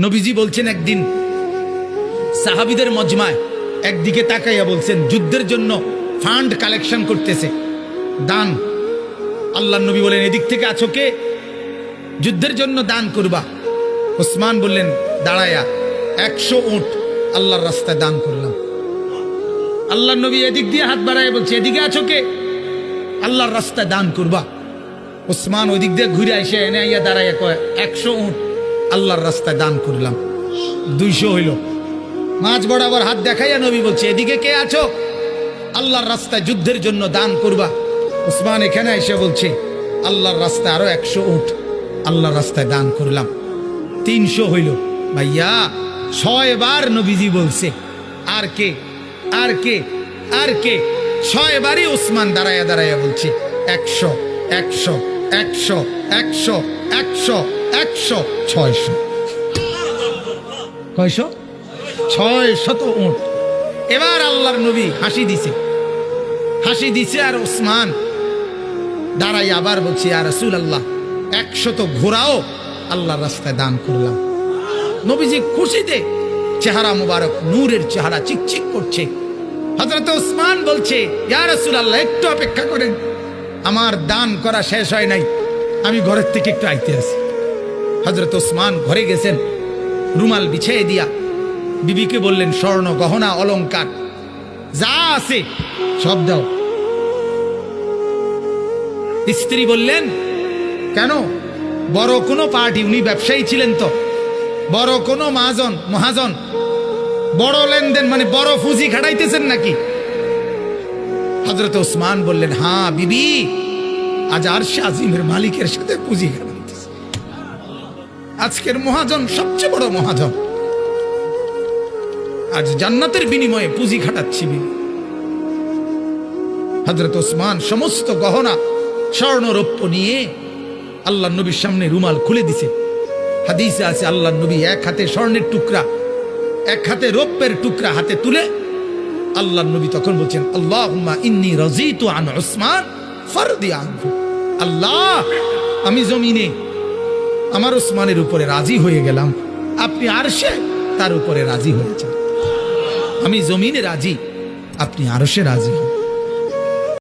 নবীজি বলছেন একদিন সাহাবীদের মজমায় একদিকে তাকাইয়া বলছেন যুদ্ধের জন্য ফান্ড কালেকশন করতেছে, দান। আল্লাহর নবী বলেন এদিক থেকে আছো কে? যুদ্ধের জন্য দান করবা। ওসমান বললেন দাঁড়ায়া 100 উট আল্লাহর রাস্তায় দান করলাম। আল্লাহর নবী এদিক দিয়ে হাত বাড়ায় বলছে এদিকে আছো কে? আল্লাহর রাস্তায় দান করবা। ওসমান ওই দিক দিয়ে ঘুরে এসে এনে আইয়া দাঁড়াইয়া কয় 100 উট আল্লাহর রাস্তায় দান করলাম। 200 হইল। মাঝ বরাবর হাত দেখাইয়া নবী বলছে এদিকে কে আছো? আল্লাহর রাস্তায় যুদ্ধের জন্য দান করবা। ওসমান এখানে এসে বলছে আল্লাহর রাস্তায় আরো 100 উট আল্লাহর রাস্তায় দান করলাম। 300 হইল। ভাইয়া 6 বার নবীজি বলছে আর কে আর কে আর কে? 6 বারই ওসমান দাঁড়াইয়া দাঁড়াইয়া বলছে 100 100 100 100 100 100 600। কয়শো? 600 উট। এবার আল্লাহর নবী হাসি দিছে আর ওসমান দাঁড়াই আবার বলছি ইয়া রাসূলুল্লাহ 100 ঘোড়াও আল্লাহর রাস্তায় দান করলাম। নবীজি খুশিতে চেহারা মুবারক নূরের চেহারা চিকচিক করছে। হযরত ওসমান বলছে ইয়া রাসূলুল্লাহ একটু অপেক্ষা করেন, আমার দান করা শেষ হয় নাই, আমি ঘরের থেকে একটু আইতে আসি। হযরত ওসমান ঘরে গেছেন, রুমাল বিছিয়ে দিয়া বিবিকে বললেন স্বর্ণ গহনা অলংকার যা আছে সব দাও। স্ত্রী বললেন কেন? বড় কোনো পার্টি, উনি ব্যবসায়ী ছিলেন তো, বড় কোনো মহাজন, বড় লেনদেন মানে বড় পুঁজি খাটাইতেছেন নাকি? হযরত ওসমান বললেন হ্যাঁ বিবি, আজ আরশে আজিমের মালিকের সাথে পুঁজি খাটাইতেছে। আজকের মহাজন সবচেয়ে বড় মহাজন, আজ জান্নাতের বিনিময়ে পুঁজি খাটাচ্ছি বিবি। হযরত ওসমান সমস্ত গহনা স্বর্ণ রৌপ্য নিয়ে আল্লাহর নবীর সামনে রুমাল খুলে দিছে। হাদিসে আছে আল্লাহর নবী এক হাতে স্বর্ণের টুকরা এক হাতে রৌপ্যের টুকরা হাতে তুলে আল্লাহর নবী তখন বলছেন আল্লাহুম্মা ইন্নী রাযীতু আন উসমান ফারদি আনহু। আল্লাহ, আমি জমিনে আমার ওসমানের উপরে রাজি হয়ে গেলাম, আপনি আরশে তার উপরে রাজি হয়েছেন। আমি জমিনে রাজি, আপনি আরশে রাজি হন।